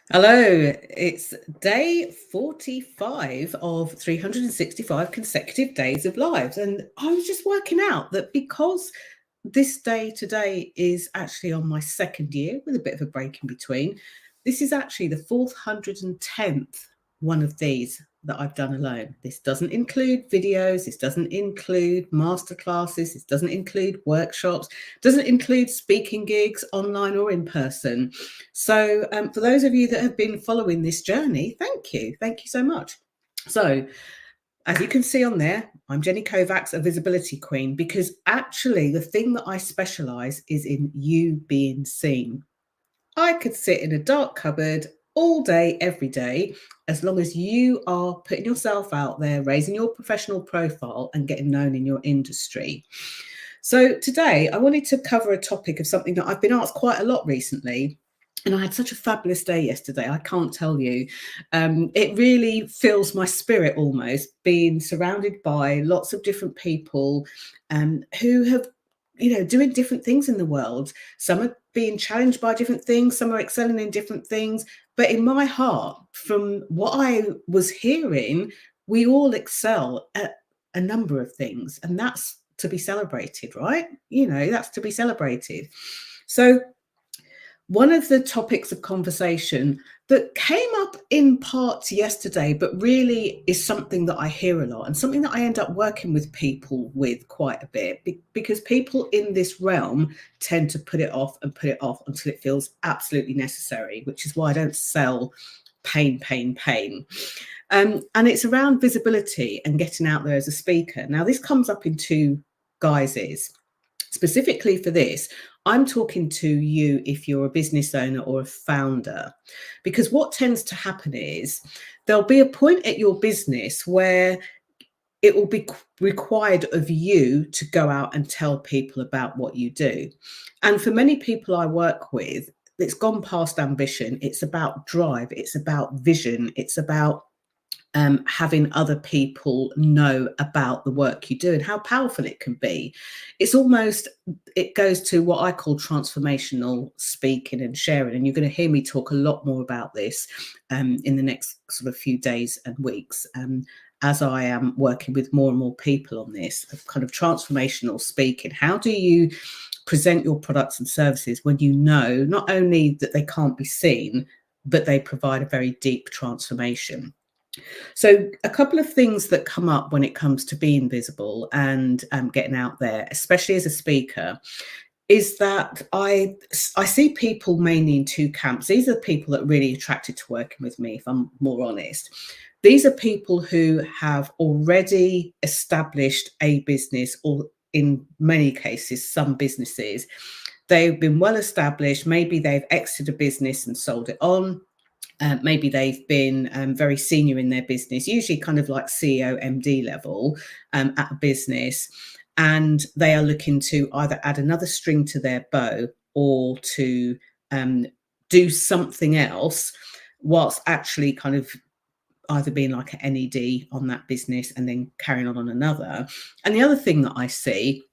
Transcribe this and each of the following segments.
Hello, it's day 45 of 365 consecutive days of lives. And I was just working out that because this day today is actually on my second year with a bit of a break in between, this is actually the 410th one of these that I've done alone. This doesn't include videos, this doesn't include masterclasses, this doesn't include workshops, doesn't include speaking gigs online or in person. So, for those of you that have been following this journey, thank you. Thank you so much. So, as you can see on there, I'm Jenny Kovacs, a visibility queen, because actually the thing that I specialize is in you being seen. I could sit in a dark cupboard all day, every day, as long as you are putting yourself out there, raising your professional profile, and getting known in your industry. So, today I wanted to cover a topic of something that I've been asked quite a lot recently. And I had such a fabulous day yesterday. I can't tell you. It really fills my spirit almost being surrounded by lots of different people who have, doing different things in the world. Some are being challenged by different things, some are excelling in different things. But in my heart, from what I was hearing, we all excel at a number of things. And that's to be celebrated, right? That's to be celebrated. So, one of the topics of conversation that came up in parts yesterday, but really is something that I hear a lot and something that I end up working with people with quite a bit because people in this realm tend to put it off and put it off until it feels absolutely necessary, which is why I don't sell pain, pain, pain. And it's around visibility and getting out there as a speaker. Now, this comes up in two guises. Specifically for this, I'm talking to you if you're a business owner or a founder, because what tends to happen is there'll be a point at your business where it will be required of you to go out and tell people about what you do. And for many people I work with, it's gone past ambition. It's about drive. It's about vision. It's about having other people know about the work you do and how powerful it can be. It goes to what I call transformational speaking and sharing. And you're going to hear me talk a lot more about this in the next sort of few days and weeks. As I am working with more and more people on this kind of transformational speaking. How do you present your products and services when you know not only that they can't be seen, but they provide a very deep transformation? So, a couple of things that come up when it comes to being visible and getting out there, especially as a speaker, is that I see people mainly in two camps. These are the people that are really attracted to working with me, if I'm more honest. These are people who have already established a business, or in many cases, some businesses. They've been well established. Maybe they've exited a business and sold it on. Maybe they've been very senior in their business, usually kind of like CEO, MD level at a business, and they are looking to either add another string to their bow or to do something else whilst actually kind of either being like an NED on that business and then carrying on another. And the other thing that I see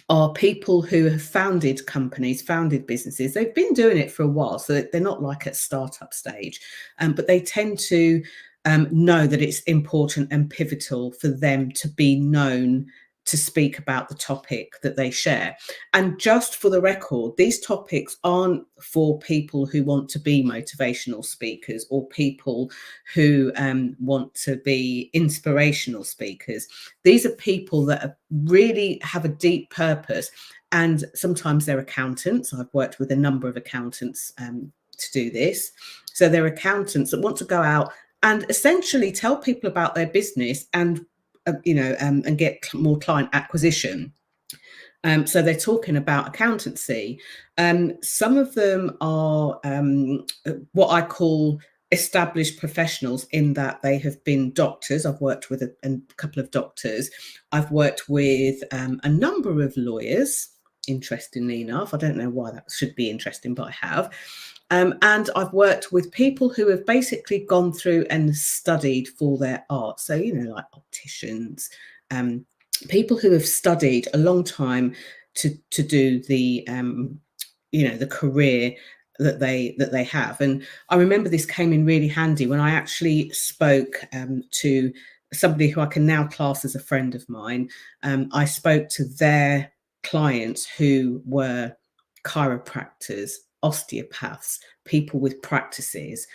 are people who have founded companies, founded businesses. They've been doing it for a while, so they're not like at startup stage, but they tend to know that it's important and pivotal for them to be known to speak about the topic that they share. And just for the record, these topics aren't for people who want to be motivational speakers or people who want to be inspirational speakers. These are people that really have a deep purpose, and sometimes they're accountants. I've worked with a number of accountants to do this. So they're accountants that want to go out and essentially tell people about their business and and get more client acquisition. So they're talking about accountancy. Some of them are what I call established professionals in that they have been doctors. I've worked with a couple of doctors. I've worked with a number of lawyers, interestingly enough. I don't know why that should be interesting, but I have. And I've worked with people who have basically gone through and studied for their art. So, like opticians, people who have studied a long time to do the the career that they have. And I remember this came in really handy when I actually spoke to somebody who I can now class as a friend of mine. I spoke to their clients who were chiropractors, osteopaths, people with practices,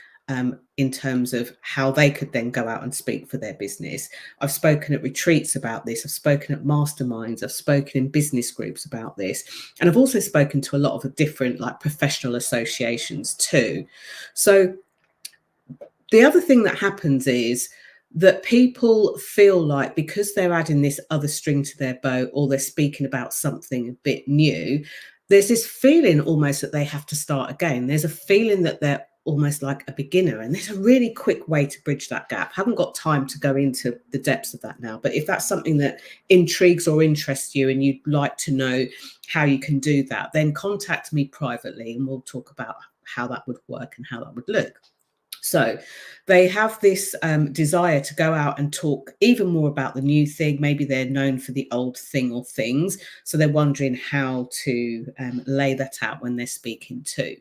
in terms of how they could then go out and speak for their business. I've spoken at retreats about this. I've spoken at masterminds. I've spoken in business groups about this. And I've also spoken to a lot of different like professional associations too. So the other thing that happens is that people feel like because they're adding this other string to their bow or they're speaking about something a bit new, there's this feeling almost that they have to start again. There's a feeling that they're almost like a beginner. And there's a really quick way to bridge that gap. I haven't got time to go into the depths of that now, but if that's something that intrigues or interests you and you'd like to know how you can do that, then contact me privately and we'll talk about how that would work and how that would look. So they have this desire to go out and talk even more about the new thing. Maybe they're known for the old thing or things. So they're wondering how to lay that out when they're speaking too.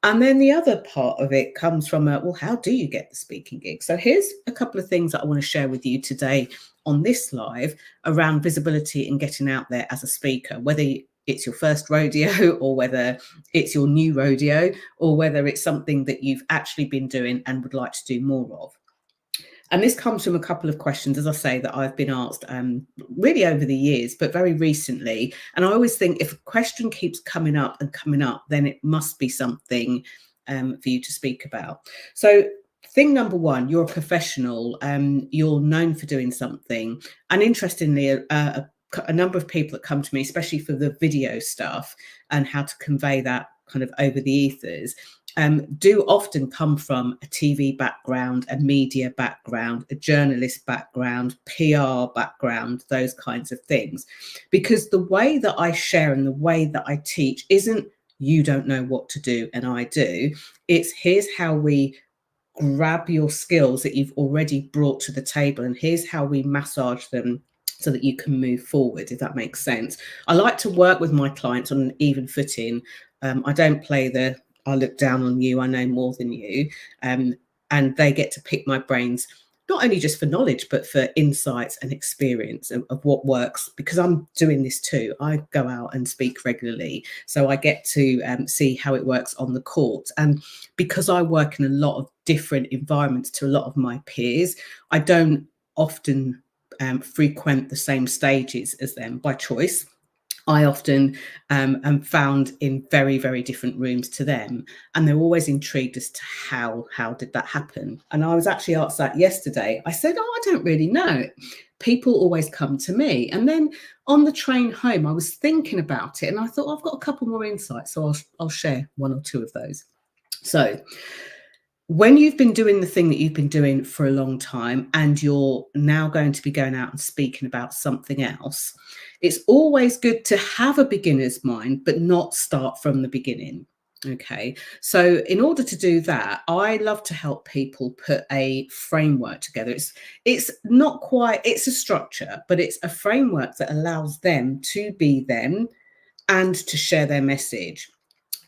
And then the other part of it comes from, well, how do you get the speaking gig? So here's a couple of things that I want to share with you today on this live around visibility and getting out there as a speaker, whether it's your first rodeo or whether it's your new rodeo or whether it's something that you've actually been doing and would like to do more of. And this comes from a couple of questions, as I say, that I've been asked really over the years, but very recently. And I always think if a question keeps coming up, then it must be something for you to speak about. So thing number one, you're a professional, you're known for doing something. And interestingly, a number of people that come to me, especially for the video stuff and how to convey that kind of over the ethers, do often come from a TV background, a media background, a journalist background, PR background, those kinds of things. Because the way that I share and the way that I teach isn't you don't know what to do and I do. It's here's how we grab your skills that you've already brought to the table and here's how we massage them so that you can move forward, if that makes sense. I like to work with my clients on an even footing. I don't play the I look down on you, I know more than you. And they get to pick my brains, not only just for knowledge, but for insights and experience of what works, because I'm doing this too. I go out and speak regularly. So I get to see how it works on the court. And because I work in a lot of different environments to a lot of my peers, I don't often frequent the same stages as them by choice. I often am found in very, very different rooms to them. And they're always intrigued as to how did that happen? And I was actually asked that yesterday. I said, I don't really know. People always come to me. And then on the train home, I was thinking about it and I thought, I've got a couple more insights. So I'll share one or two of those. So when you've been doing the thing that you've been doing for a long time and you're now going to be going out and speaking about something else, it's always good to have a beginner's mind, but not start from the beginning. Okay. So in order to do that, I love to help people put a framework together. It's not quite, it's a structure, but it's a framework that allows them to be them and to share their message.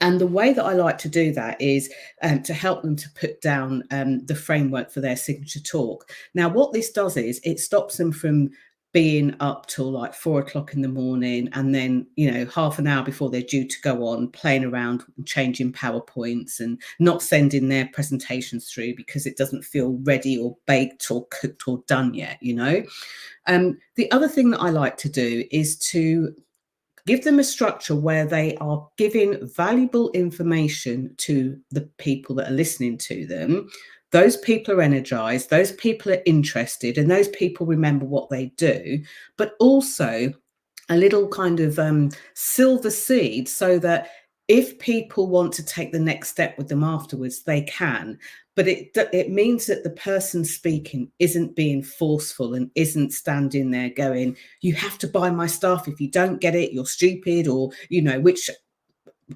And the way that I like to do that is to help them to put down the framework for their signature talk. Now, what this does is it stops them from being up till like 4 o'clock in the morning and then, half an hour before they're due to go on, playing around, changing PowerPoints and not sending their presentations through because it doesn't feel ready or baked or cooked or done yet, The other thing that I like to do is to give them a structure where they are giving valuable information to the people that are listening to them. Those people are energized, those people are interested, and those people remember what they do, but also a little kind of silver seed so that if people want to take the next step with them afterwards, they can. But it means that the person speaking isn't being forceful and isn't standing there going, you have to buy my stuff. If you don't get it, you're stupid, or, which,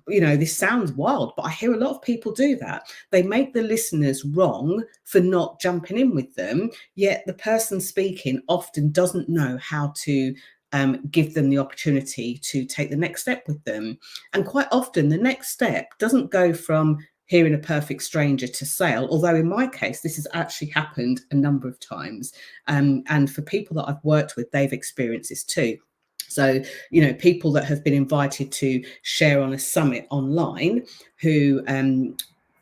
this sounds wild, but I hear a lot of people do that. They make the listeners wrong for not jumping in with them, yet the person speaking often doesn't know how to give them the opportunity to take the next step with them. And quite often the next step doesn't go from hearing a perfect stranger to sale, although in my case this has actually happened a number of times, and for people that I've worked with, they've experienced this too. So, people that have been invited to share on a summit online, who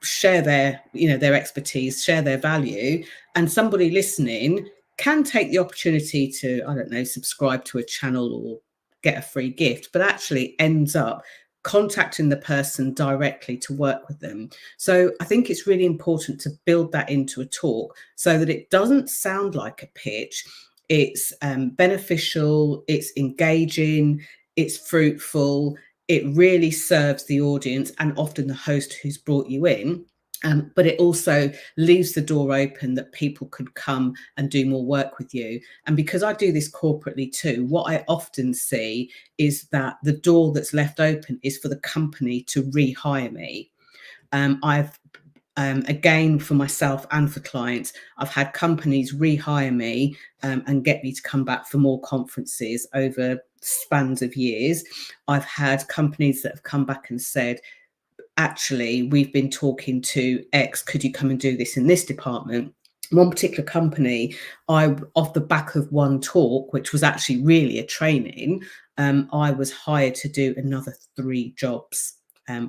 share their expertise, share their value, and somebody listening can take the opportunity to, I don't know, subscribe to a channel or get a free gift, but actually ends up contacting the person directly to work with them. So I think it's really important to build that into a talk so that it doesn't sound like a pitch. It's beneficial, it's engaging, it's fruitful, it really serves the audience and often the host who's brought you in. But it also leaves the door open that people could come and do more work with you. And because I do this corporately too, what I often see is that the door that's left open is for the company to rehire me. I've again, for myself and for clients, I've had companies rehire me and get me to come back for more conferences over spans of years. I've had companies that have come back and said, actually, we've been talking to X, could you come and do this in this department? One particular company, off the back of one talk, which was actually really a training, I was hired to do another 3 jobs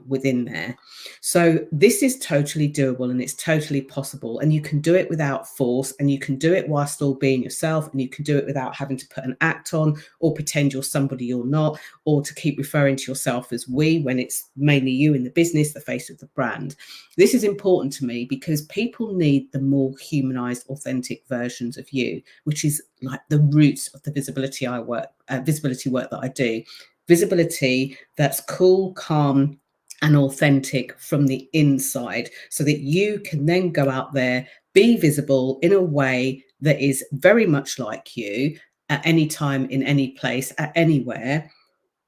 within there. So this is totally doable and it's totally possible, and you can do it without force, and you can do it whilst still being yourself, and you can do it without having to put an act on or pretend you're somebody you're not, or to keep referring to yourself as we when it's mainly you in the business, the face of the brand. This is important to me because people need the more humanized, authentic versions of you, which is like the roots of the visibility work that I do. Visibility that's cool, calm, and authentic from the inside, so that you can then go out there, be visible in a way that is very much like you at any time, in any place, at anywhere,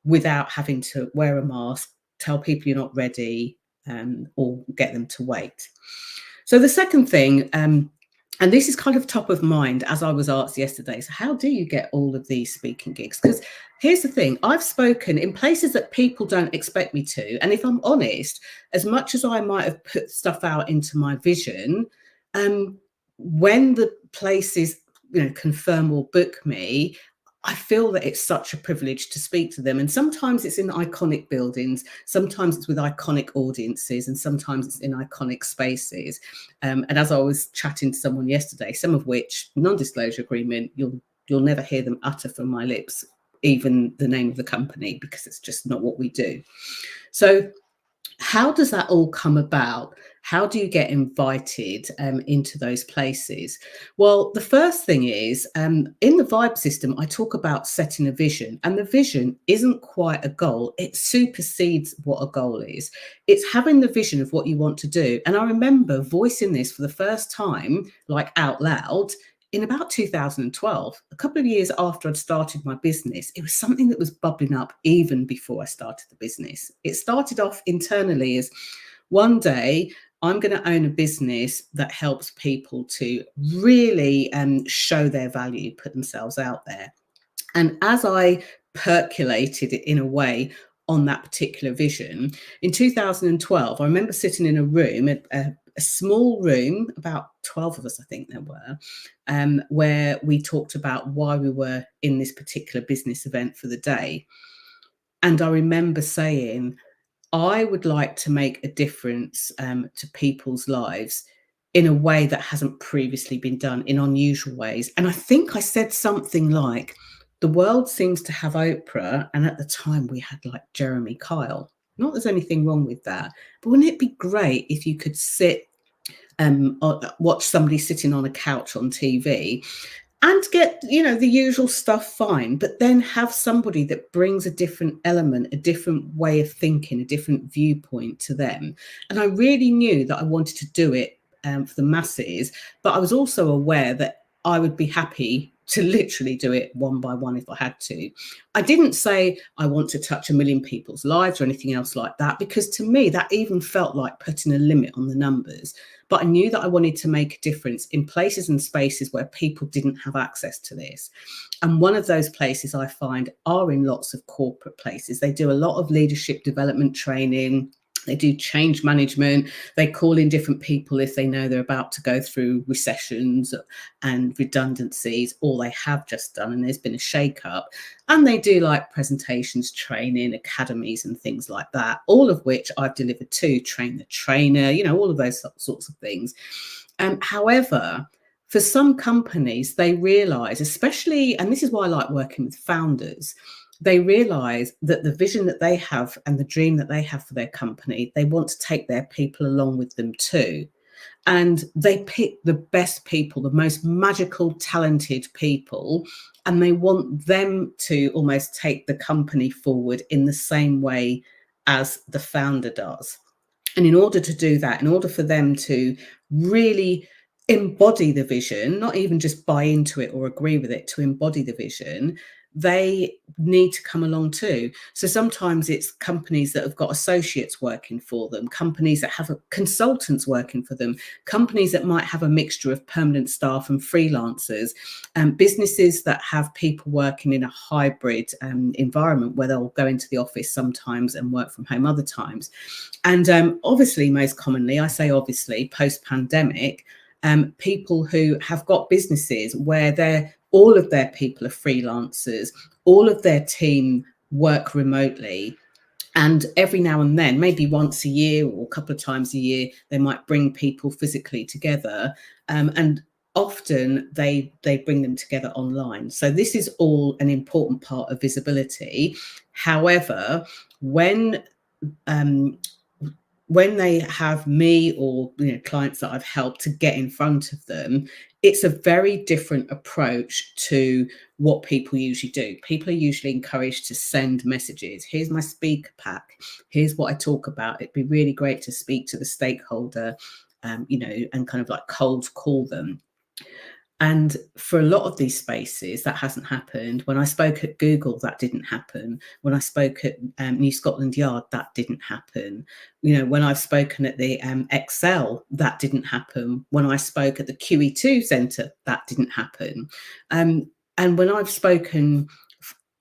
without having to wear a mask, tell people you're not ready, or get them to wait. So the second thing, and this is kind of top of mind as I was asked yesterday, so how do you get all of these speaking gigs? Because here's the thing, I've spoken in places that people don't expect me to. And if I'm honest, as much as I might have put stuff out into my vision, when the places, confirm or book me, I feel that it's such a privilege to speak to them. And sometimes it's in iconic buildings, sometimes it's with iconic audiences, and sometimes it's in iconic spaces. And as I was chatting to someone yesterday, some of which, non-disclosure agreement, you'll never hear them utter from my lips, even the name of the company, because it's just not what we do. So how does that all come about? How do you get invited into those places? Well, the first thing is, in the Vibe system, I talk about setting a vision, and the vision isn't quite a goal. It supersedes what a goal is. It's having the vision of what you want to do. And I remember voicing this for the first time, like out loud, in about 2012, a couple of years after I'd started my business. It was something that was bubbling up even before I started the business. It started off internally as, one day I'm going to own a business that helps people to really show their value, put themselves out there. And as I percolated it in a way on that particular vision, in 2012, I remember sitting in a room, a small room, about 12 of us, I think there were, where we talked about why we were in this particular business event for the day. And I remember saying, I would like to make a difference to people's lives in a way that hasn't previously been done, in unusual ways. And I think I said something like, the world seems to have Oprah, and at the time we had like Jeremy Kyle. Not there's anything wrong with that, but wouldn't it be great if you could sit and watch somebody sitting on a couch on TV and get, the usual stuff fine, but then have somebody that brings a different element, a different way of thinking, a different viewpoint to them. And I really knew that I wanted to do it for the masses, but I was also aware that I would be happy to literally do it one by one if I had to. I didn't say I want to touch 1 million people's lives or anything else like that, because to me, that even felt like putting a limit on the numbers. But I knew that I wanted to make a difference in places and spaces where people didn't have access to this. And one of those places I find are in lots of corporate places. They do a lot of leadership development training. They do change management. They call in different people if they know they're about to go through recessions and redundancies, or they have just done and there's been a shake-up. And they do like presentations, training, academies and things like that, all of which I've delivered to, train the trainer, you know, all of those sorts of things. However, for some companies, they realize, especially, and this is why I like working with founders, they realize that the vision that they have and the dream that they have for their company, they want to take their people along with them too. And they pick the best people, the most magical, talented people, and they want them to almost take the company forward in the same way as the founder does. And in order to do that, in order for them to really embody the vision, not even just buy into it or agree with it, to embody the vision, they need to come along too. So sometimes it's companies that have got associates working for them, companies that have consultants working for them, companies that might have a mixture of permanent staff and freelancers, and businesses that have people working in a hybrid environment where they'll go into the office sometimes and work from home other times. And obviously, most commonly, I say obviously, post-pandemic, people who have got businesses where all of their people are freelancers, all of their team work remotely. And every now and then, maybe once a year or a couple of times a year, they might bring people physically together. And often they bring them together online. So this is all an important part of visibility. However, when they have me or clients that I've helped to get in front of them, it's a very different approach to what people usually do. People are usually encouraged to send messages. Here's my speaker pack. Here's what I talk about. It'd be really great to speak to the stakeholder, and kind of like cold call them. And for a lot of these spaces, that hasn't happened. When I spoke at Google, that didn't happen. When I spoke at New Scotland Yard, that didn't happen. When I've spoken at the Excel, that didn't happen. When I spoke at the QE2 Centre, that didn't happen. And when I've spoken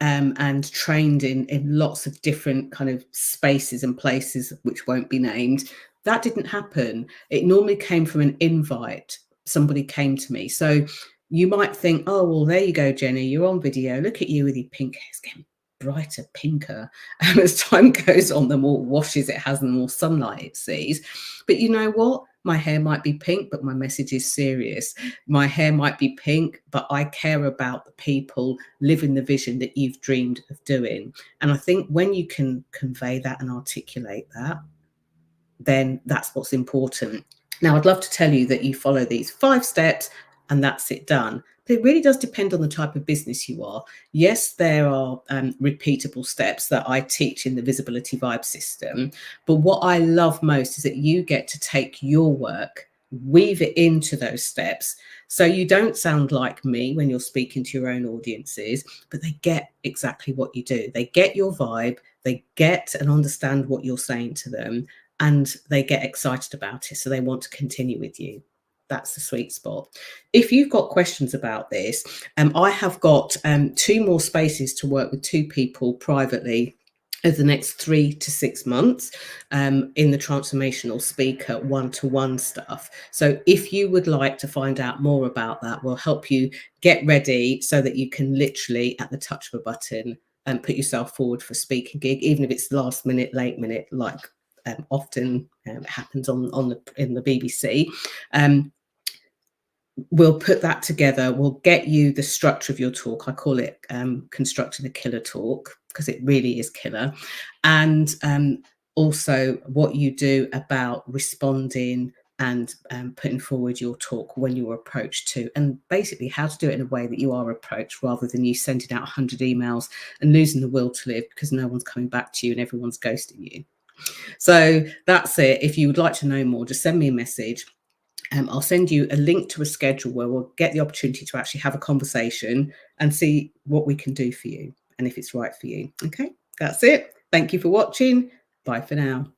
and trained in lots of different kind of spaces and places, which won't be named, that didn't happen. It normally came from an invite. Somebody came to me. So you might think, oh, well, there you go, Jenny, you're on video. Look at you with your pink hair. It's getting brighter, pinker. And as time goes on, the more washes it has and the more sunlight it sees. But you know what? My hair might be pink, but my message is serious. My hair might be pink, but I care about the people living the vision that you've dreamed of doing. And I think when you can convey that and articulate that, then that's what's important. Now, I'd love to tell you that you follow these 5 steps and that's it done. But it really does depend on the type of business you are. Yes, there are repeatable steps that I teach in the Visibility Vibe system. But what I love most is that you get to take your work, weave it into those steps. So you don't sound like me when you're speaking to your own audiences, but they get exactly what you do. They get your vibe, they get and understand what you're saying to them, and they get excited about it. So they want to continue with you. That's the sweet spot. If you've got questions about this, I have got 2 more spaces to work with 2 people privately over the next 3 to 6 months in the transformational speaker one-to-one stuff. So if you would like to find out more about that, we'll help you get ready so that you can literally at the touch of a button and put yourself forward for a speaking gig, even if it's last minute, late minute, like often happens in the BBC. We'll put that together. We'll get you the structure of your talk. I call it constructing a killer talk because it really is killer. And also what you do about responding and putting forward your talk when you're approached to, and basically how to do it in a way that you are approached rather than you sending out 100 emails and losing the will to live because no one's coming back to you and everyone's ghosting you. So that's it. If you would like to know more, just send me a message. I'll send you a link to a schedule where we'll get the opportunity to actually have a conversation and see what we can do for you and if it's right for you. Okay, that's it. Thank you for watching. Bye for now.